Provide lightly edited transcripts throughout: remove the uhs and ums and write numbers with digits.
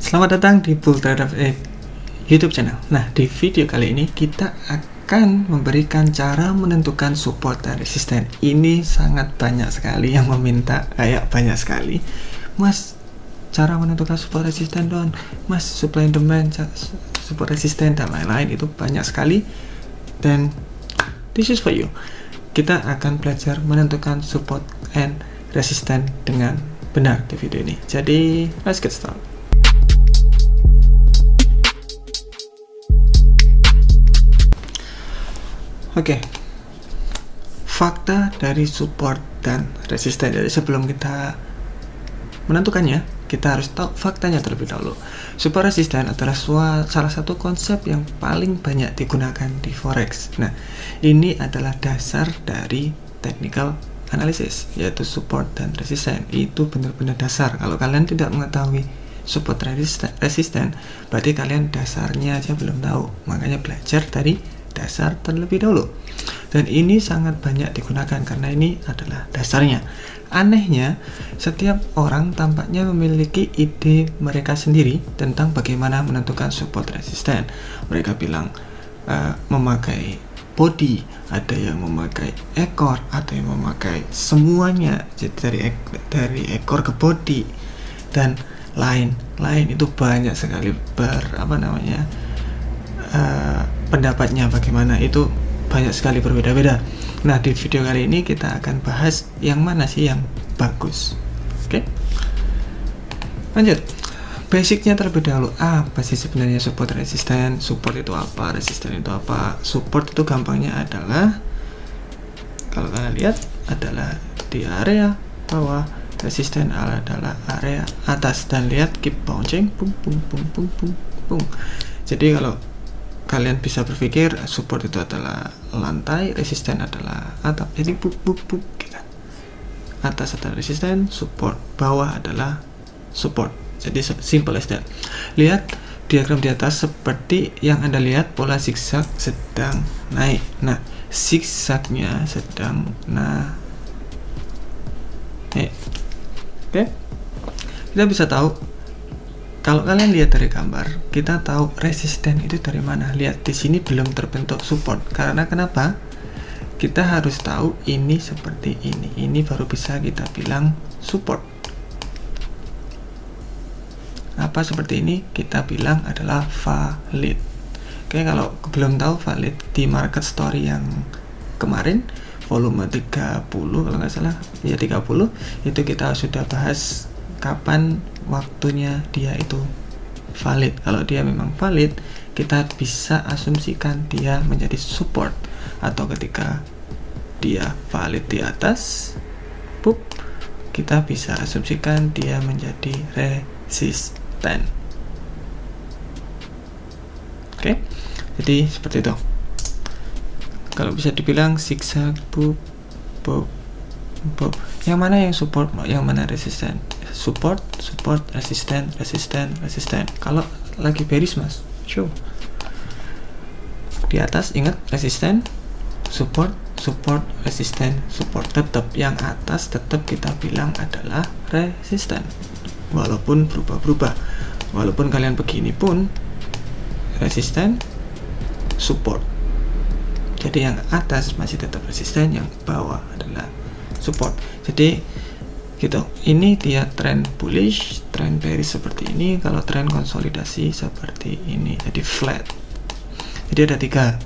Selamat datang di Bull Trader YouTube channel. Nah, di video kali ini kita akan memberikan cara menentukan support dan resisten. Ini sangat banyak sekali yang meminta, kayak banyak sekali, Mas, cara menentukan support resisten dong, Mas, supply and demand, support resisten dan lain-lain. Itu banyak sekali, dan this is for you. Kita akan belajar menentukan support and resisten dengan benar di video ini. Jadi, let's get started. Oke, fakta dari support dan resisten. Jadi sebelum kita menentukannya, kita harus tahu faktanya terlebih dahulu. Support resisten adalah salah satu konsep yang paling banyak digunakan di forex. Nah, ini adalah dasar dari technical analysis, yaitu support dan resisten. Itu benar-benar dasar. Kalau kalian tidak mengetahui support resisten, berarti kalian dasarnya aja belum tahu. Makanya belajar dari dasar terlebih dahulu. Dan ini sangat banyak digunakan karena ini adalah dasarnya. Anehnya, setiap orang tampaknya memiliki ide mereka sendiri tentang bagaimana menentukan support resisten. Mereka bilang memakai body, ada yang memakai ekor, ada yang memakai semuanya, jadi dari ekor ke body dan lain-lain. Itu banyak sekali pendapatnya bagaimana, itu banyak sekali berbeda-beda. Nah, di video kali ini kita akan bahas yang mana sih yang bagus. Oke, lanjut. Basicnya terlebih dahulu, apa sih sebenarnya support resisten? Support itu apa? Resisten itu apa? Support itu gampangnya adalah, kalau kalian lihat, adalah di area bawah, resisten adalah area atas, dan lihat keep bouncing, boom boom boom boom boom boom. Jadi kalau kalian bisa berpikir support itu adalah lantai, resisten adalah atap. Jadi buk gitu. Atas adalah resisten, support, bawah adalah support. Jadi simple as that. Lihat diagram di atas, seperti yang Anda lihat, pola zigzag sedang naik. Nah, zigzagnya sedang naik. Oke. Kita bisa tahu, kalau kalian lihat dari gambar, kita tahu resisten itu dari mana. Lihat di sini belum terbentuk support. Karena kenapa? Kita harus tahu ini seperti ini. Ini baru bisa kita bilang support. Apa seperti ini? Kita bilang adalah valid. Oke, kalau belum tahu valid, di market story yang kemarin, volume 30 kalau nggak salah, ya 30, itu kita sudah bahas kapan waktunya dia itu valid. Kalau dia memang valid, kita bisa asumsikan dia menjadi support, atau ketika dia valid di atas, kita bisa asumsikan dia menjadi resisten. Oke, jadi seperti itu. Kalau bisa dibilang zigzag, yang mana yang support, yang mana resisten? Support, resisten. Kalau lagi bearish, Mas, di atas ingat resisten, support, resisten, support. Tetap yang atas tetap kita bilang adalah resisten, walaupun berubah-ubah. Walaupun kalian begini pun resisten, support. Jadi yang atas masih tetap resisten, yang bawah adalah support. Jadi gitu. Ini dia tren bullish, tren bearish seperti ini. Kalau tren konsolidasi seperti ini, jadi flat. Jadi ada 3,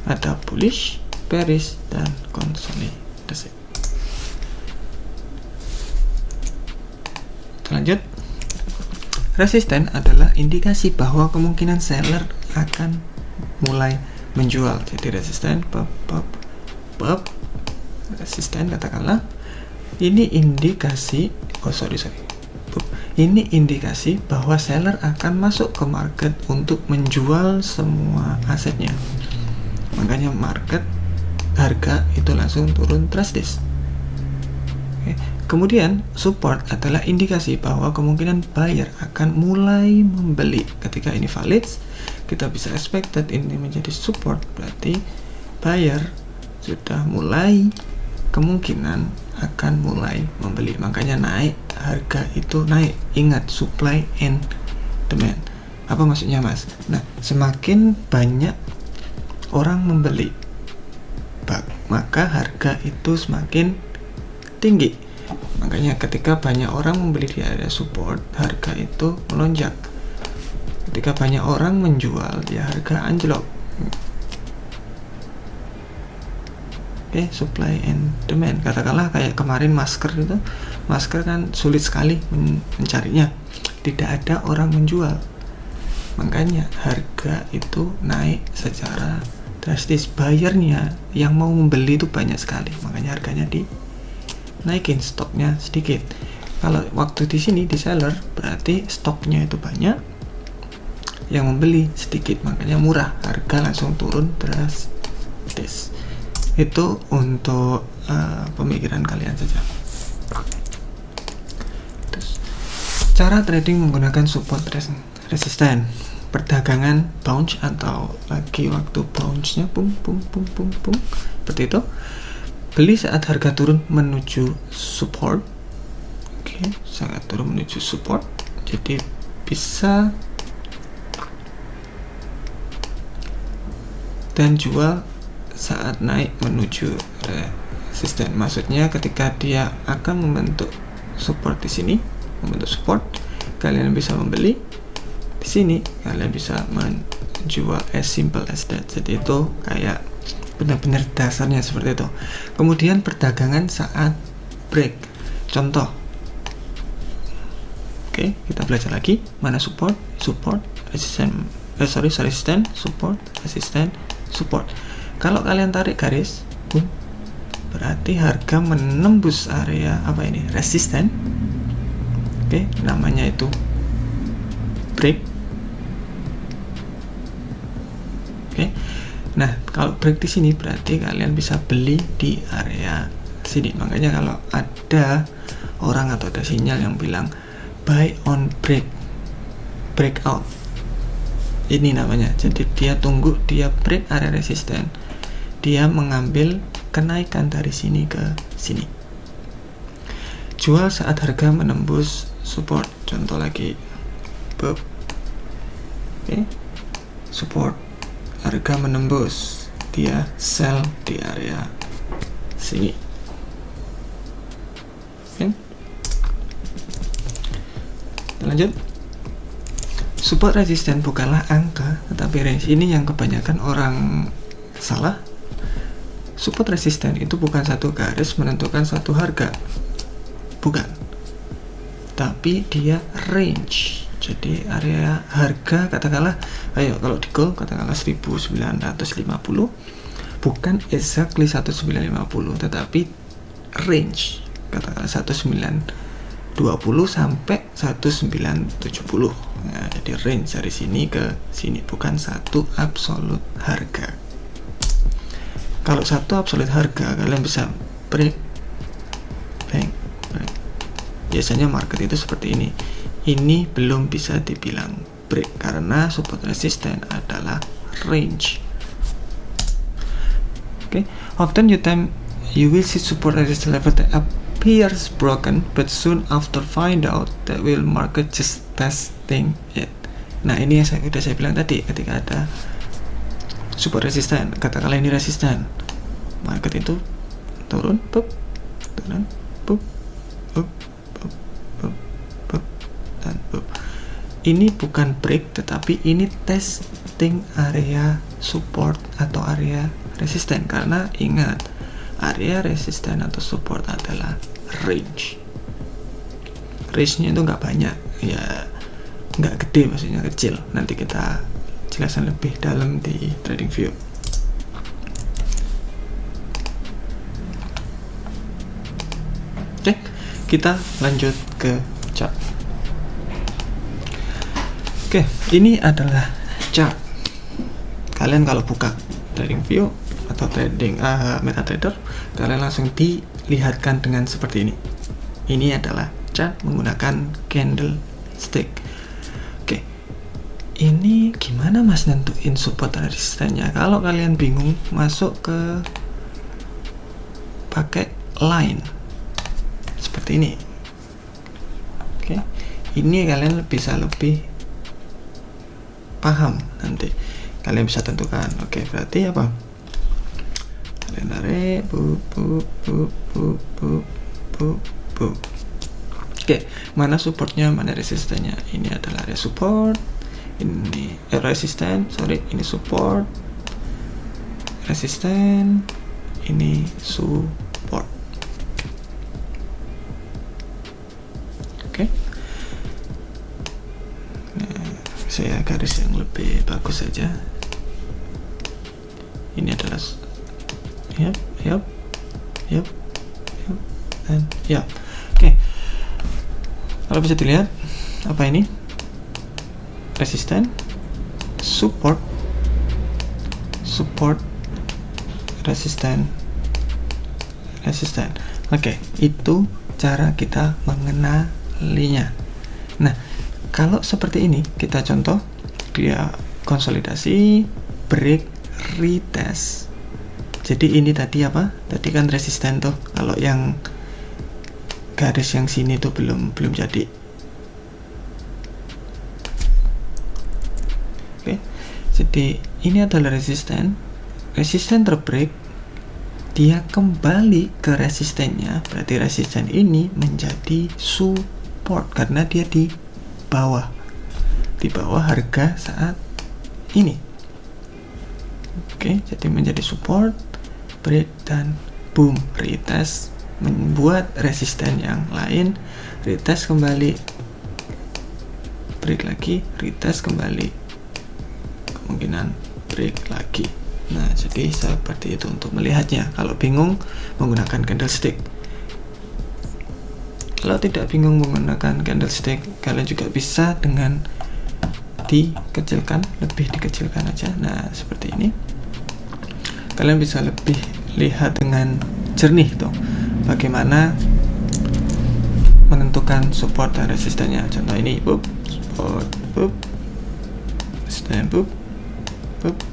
ada bullish, bearish, dan konsolidasi. Lanjut. Resisten adalah indikasi bahwa kemungkinan seller akan mulai menjual. Jadi resisten, resisten, katakanlah ini indikasi, ini indikasi bahwa seller akan masuk ke market untuk menjual semua asetnya. Makanya market, harga itu langsung turun drastis. Oke. Kemudian support adalah indikasi bahwa kemungkinan buyer akan mulai membeli. Ketika ini valid, kita bisa expected ini menjadi support, berarti buyer sudah mulai kemungkinan akan mulai membeli. Makanya naik, harga itu naik. Ingat, supply and demand. Apa maksudnya, Mas? Nah, semakin banyak orang membeli, maka harga itu semakin tinggi. Makanya ketika banyak orang membeli di area support, harga itu melonjak. Ketika banyak orang menjual, ya harga anjlok. Oke, supply and demand. Katakanlah kayak kemarin masker itu, masker kan sulit sekali mencarinya, tidak ada orang menjual, makanya harga itu naik secara drastis. Buyernya yang mau membeli itu banyak sekali, makanya harganya dinaikin, stoknya sedikit. Kalau waktu di sini di seller, berarti stoknya itu banyak, yang membeli sedikit, makanya murah, harga langsung turun drastis. Itu untuk pemikiran kalian saja. Terus, cara trading menggunakan support resisten, perdagangan bounce atau lagi waktu bounce-nya pum seperti itu. Beli saat harga turun menuju support. Oke, sangat turun menuju support. Jadi bisa, dan jual saat naik menuju resisten. Maksudnya ketika dia akan membentuk support di sini, membentuk support, kalian bisa membeli. Di sini kalian bisa menjual, as simple as that. Jadi itu kayak benar-benar dasarnya seperti itu. Kemudian perdagangan saat break. Contoh. Oke, kita belajar lagi. Mana support, resisten, resisten, support, resisten, support. Kalau kalian tarik garis, berarti harga menembus area apa ini? Resisten. Oke, namanya itu break. Oke. Nah, kalau break di sini berarti kalian bisa beli di area sini. Makanya kalau ada orang atau ada sinyal yang bilang buy on breakout, ini namanya. Jadi dia tunggu, dia break area resisten, dia mengambil kenaikan dari sini ke sini. Jual saat harga menembus support. Contoh lagi, oke, support, harga menembus, dia sell di area sini. Oke, lanjut. Support resisten bukanlah angka, tetapi range. Ini yang kebanyakan orang salah. Support resisten itu bukan satu garis menentukan satu harga, bukan, tapi dia range. Jadi area harga, katakanlah, ayo kalau di gold katakanlah 1950, bukan exactly 1950, tetapi range, katakanlah 1920 sampai 1970. Nah, jadi range dari sini ke sini, bukan satu absolute harga. Kalau satu absolute harga, kalian bisa break. Biasanya market itu seperti ini. Ini belum bisa dibilang break karena support resisten adalah range. Okay. Often you will see support resistance level that appears broken, but soon after find out that will market just testing it. Nah, ini yang sudah saya bilang tadi, ketika ada support resisten, katakanlah ini resisten, market itu turun, turun, dan ini bukan break, tetapi ini testing area support atau area resisten. Karena ingat, area resisten atau support adalah range. Range-nya itu nggak banyak, ya nggak gede, maksudnya kecil. Nanti kita jelasan lebih dalam di trading view. Oke, kita lanjut ke chart. Oke, ini adalah chart. Kalian kalau buka trading view atau trading MetaTrader, kalian langsung dilihatkan dengan seperti ini. Ini adalah chart menggunakan candlestick. Ini gimana mas nentuin support resistennya? Kalau kalian bingung, masuk ke pakai line. seperti ini. Oke, ini kalian bisa lebih paham, nanti kalian bisa tentukan. Oke, berarti apa? Kalian tarik, Oke, mana supportnya, mana resistennya? Ini adalah area support, ini resisten, ini support, resisten, ini support. Oke. Nah, saya garis yang lebih bagus saja. Ini adalah yap, dan yap. Oke. Kalau bisa dilihat, apa ini? Resisten, support, resisten. Oke, itu cara kita mengenalinya. Nah, kalau seperti ini, kita contoh, dia konsolidasi, break, retest. Jadi ini tadi apa? Tadi kan resisten tuh. Kalau yang garis yang sini tuh belum jadi. Oke. Jadi ini adalah resisten terbreak, dia kembali ke resistennya, berarti resisten ini menjadi support karena dia di bawah harga saat ini. Oke, jadi menjadi support, break, dan boom, retest, membuat resisten yang lain, retest kembali, break lagi, retest kembali, kemungkinan break lagi. Nah, jadi seperti itu untuk melihatnya. Kalau bingung, menggunakan candlestick. Kalau tidak bingung menggunakan candlestick, kalian juga bisa dengan lebih dikecilkan aja. Nah, seperti ini. Kalian bisa lebih lihat dengan jernih tuh bagaimana menentukan support dan resistennya. Contoh ini, support, resisten,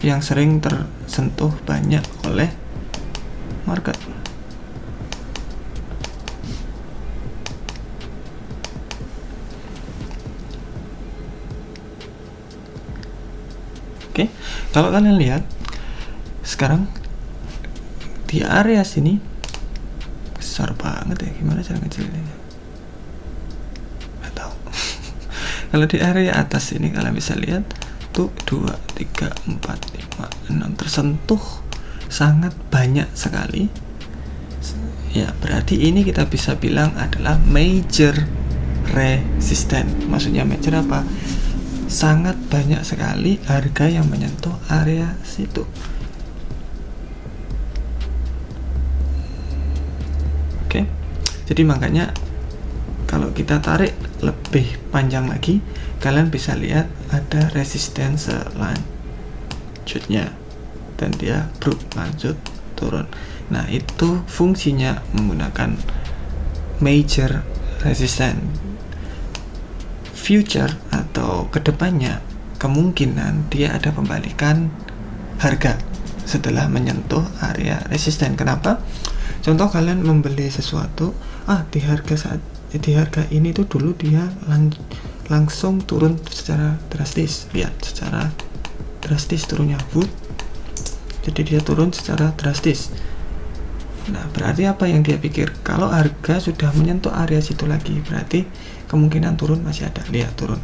yang sering tersentuh banyak oleh market. Oke, kalau kalian lihat sekarang di area sini besar banget ya, gimana cara ngecilinnya? Nggak tahu. Kalau di area atas ini kalian bisa lihat tuh 2, 3, 4, 5, 6 tersentuh sangat banyak sekali. Ya, berarti ini kita bisa bilang adalah major resistance. Maksudnya major apa? Sangat banyak sekali harga yang menyentuh area situ. Oke. Jadi makanya kalau kita tarik lebih panjang lagi, kalian bisa lihat ada resisten selanjutnya dan dia lanjut turun. Nah, itu fungsinya menggunakan major resistance. Future atau kedepannya kemungkinan dia ada pembalikan harga setelah menyentuh area resisten. Kenapa? Contoh kalian membeli sesuatu, di harga ini tuh dulu dia langsung turun secara drastis. Lihat secara drastis turunnya, jadi dia turun secara drastis. Nah, berarti apa yang dia pikir? Kalau harga sudah menyentuh area situ lagi, berarti kemungkinan turun masih ada. Lihat turun,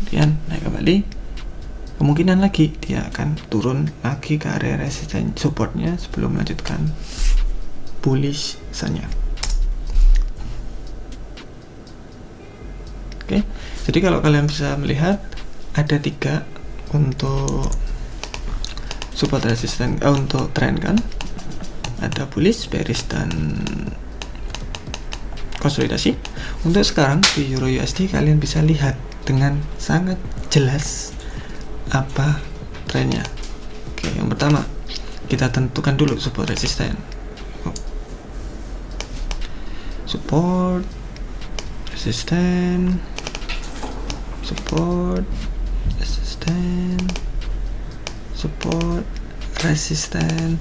kemudian naik kembali, kemungkinan lagi dia akan turun lagi ke area resisten supportnya sebelum melanjutkan bullish misalnya. Oke, jadi kalau kalian bisa melihat ada 3 untuk support resisten, untuk trend kan, ada bullish, bearish, dan konsolidasi. Untuk sekarang di Euro USD kalian bisa lihat dengan sangat jelas apa trennya. Oke, yang pertama kita tentukan dulu support resisten. Support, resisten, support, resisten, support, resisten.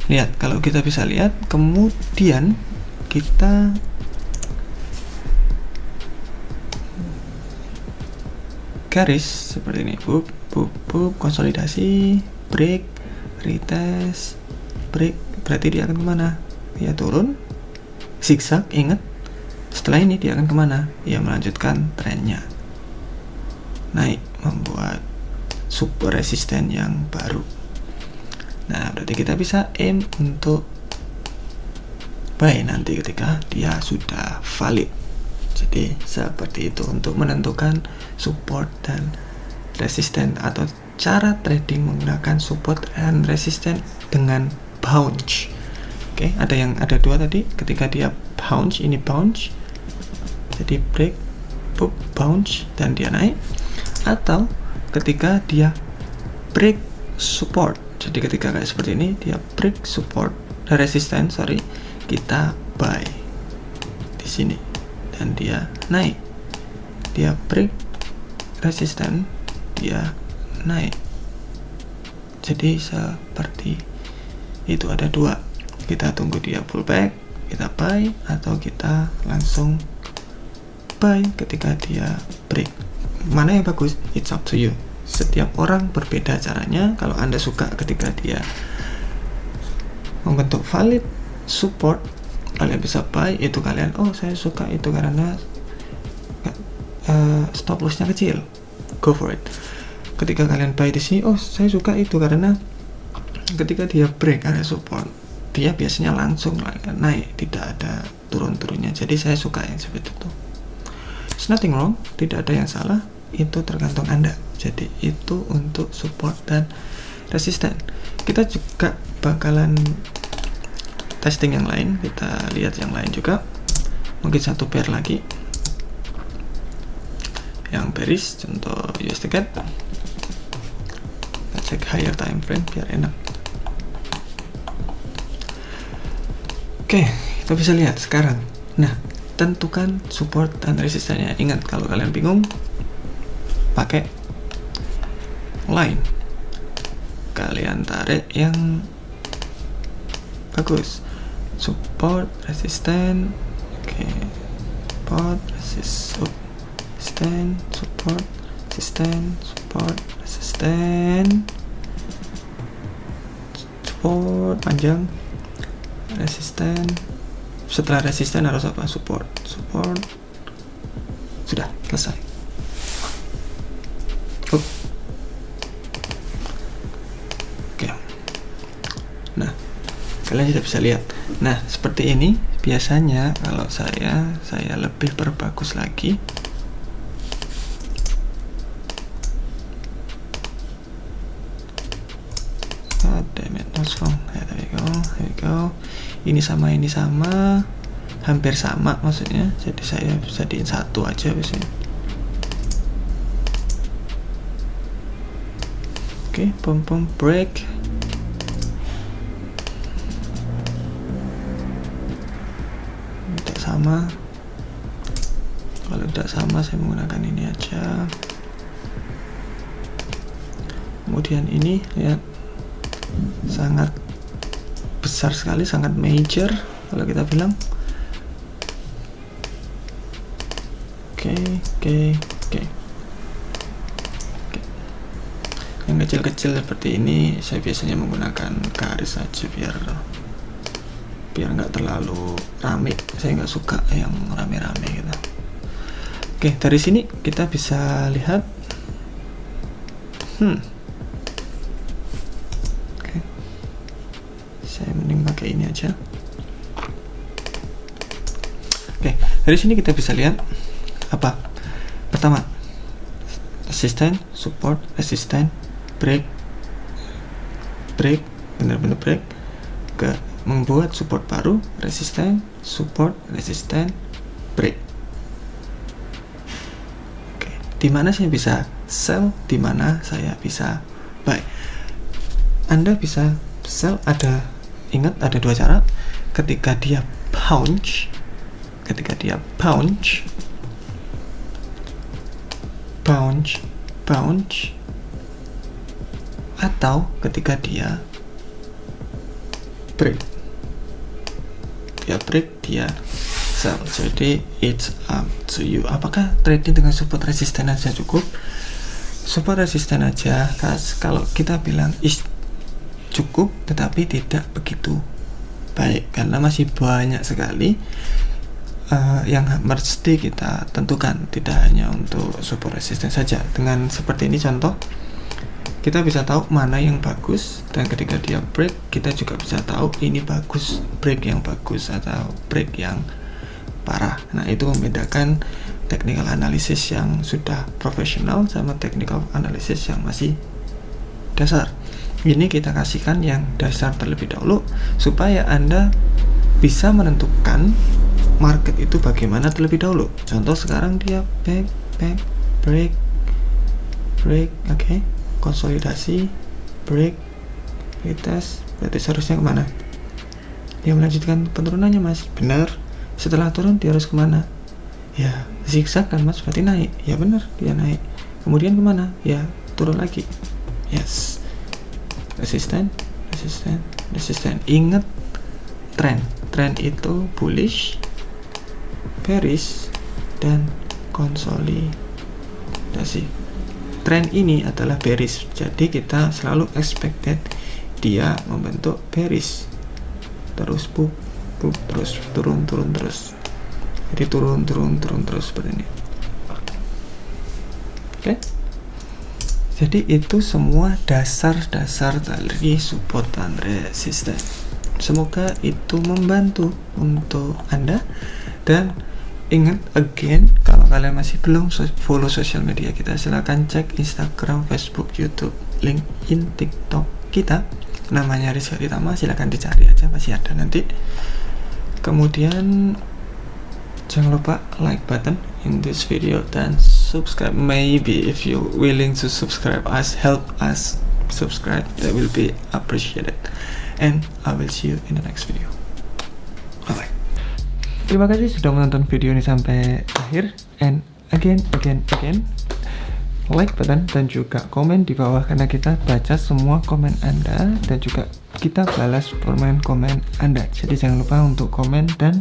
Lihat, kalau kita bisa lihat, kemudian kita garis seperti ini, konsolidasi, break, retest, break, berarti dia akan kemana? Dia turun, zigzag, ingat. Setelah ini dia akan kemana? Dia melanjutkan trennya, naik, membuat super resisten yang baru. Nah, berarti kita bisa aim untuk buy nanti ketika dia sudah valid. Jadi seperti itu untuk menentukan support dan resisten, atau cara trading menggunakan support dan resisten dengan bounce. Oke, ada dua tadi. Ketika dia bounce, ini bounce, jadi break, bounce, dan dia naik. Atau ketika dia break support, jadi ketika kayak seperti ini dia break support, resisten, kita buy di sini dan dia naik, dia break resisten, dia naik. Jadi seperti itu, ada dua, kita tunggu dia pullback, kita buy, atau kita langsung buy ketika dia break. Mana yang bagus? It's up to you. Setiap orang berbeda caranya. Kalau Anda suka ketika dia membentuk valid support, kalian bisa buy itu. Kalian, oh saya suka itu karena stop lossnya kecil, go for it. Ketika kalian buy di sini, oh saya suka itu karena ketika dia break area support, dia biasanya langsung naik, tidak ada turun-turunnya. Jadi saya suka yang seperti itu. It's nothing wrong, tidak ada yang salah, itu tergantung Anda. Jadi itu untuk support dan resisten. Kita juga bakalan testing yang lain, kita lihat yang lain juga. Mungkin satu pair lagi yang bearish, contoh USD CAD. Kita cek higher time frame biar enak. Oke, kita bisa lihat sekarang. Nah, tentukan support dan resistennya. Ingat, kalau kalian bingung, pakai line, kalian tarik yang bagus. Support, resisten, oke, support, resisten, support, resisten, support, resisten, support panjang, resisten. Setelah resisten harus apa? Support. Sudah selesai. Oke. Nah, kalian sudah bisa lihat. Nah, seperti ini biasanya kalau saya lebih perbagus lagi. God damn it, what's wrong? There we go. Ini sama, hampir sama maksudnya. Jadi saya bisa jadiin satu aja biasanya. Oke, pom break. Tidak sama. Kalau tidak sama, saya menggunakan ini aja. Kemudian ini lihat, sangat besar sekali, sangat major kalau kita bilang. Oke. Yang kecil-kecil seperti ini saya biasanya menggunakan garis saja biar nggak terlalu rame. Saya nggak suka yang rame-rame gitu. Oke, dari sini kita bisa lihat saya mending pakai ini aja. Oke, dari sini kita bisa lihat apa? Pertama, resisten, support, resisten, break, benar-benar break, ke membuat support baru, resisten, support, resisten, break. Oke, di mana saya bisa sell, di mana saya bisa buy. Anda bisa sell, ingat ada dua cara. Ketika dia bounce, atau ketika dia break, dia sell. Jadi it's up to you. Apakah trading dengan support resisten aja cukup? Support resisten aja kalau kita bilang is cukup, tetapi tidak begitu baik karena masih banyak sekali yang mesti kita tentukan, tidak hanya untuk support resisten saja. Dengan seperti ini contoh, kita bisa tahu mana yang bagus, dan ketika dia break kita juga bisa tahu ini bagus, break yang bagus atau break yang parah. Nah, itu membedakan technical analysis yang sudah profesional sama technical analysis yang masih dasar. Ini kita kasihkan yang dasar terlebih dahulu supaya Anda bisa menentukan market itu bagaimana terlebih dahulu. Contoh sekarang dia back, break, oke, konsolidasi, break, retest, berarti seharusnya kemana? Dia melanjutkan penurunannya, Mas. Benar. Setelah turun dia harus kemana? Ya zigzag kan, Mas, berarti naik. Ya benar, dia naik. Kemudian kemana? Ya turun lagi. Yes. Resisten. Ingat trend itu bullish, bearish, dan konsolidasi. Trend ini adalah bearish, jadi kita selalu expected dia membentuk bearish, terus terus turun terus. Jadi turun terus seperti ini. Oke. Jadi itu semua dasar-dasar dari support dan resisten. Semoga itu membantu untuk Anda. Dan ingat, again, kalau kalian masih belum follow sosial media kita, silahkan cek Instagram, Facebook, YouTube, LinkedIn, TikTok kita, namanya Rizky Aritama. Silahkan dicari aja, masih ada nanti. Kemudian jangan lupa like button in this video dan subscribe. Maybe if you willing to subscribe us, help us subscribe, that will be appreciated. And I will see you in the next video. Bye bye. Terima kasih sudah menonton video ini sampai akhir. And again, like button dan juga komen di bawah, karena kita baca semua komen Anda dan juga kita balas komen Anda. Jadi jangan lupa untuk komen dan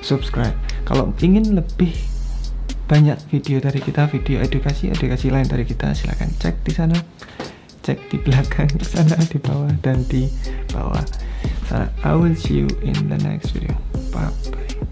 subscribe. Kalau ingin lebih banyak video dari kita, video edukasi lain dari kita, silahkan cek di sana, cek di belakang di sana, di bawah dan di bawah. I will see you in the next video. Bye bye.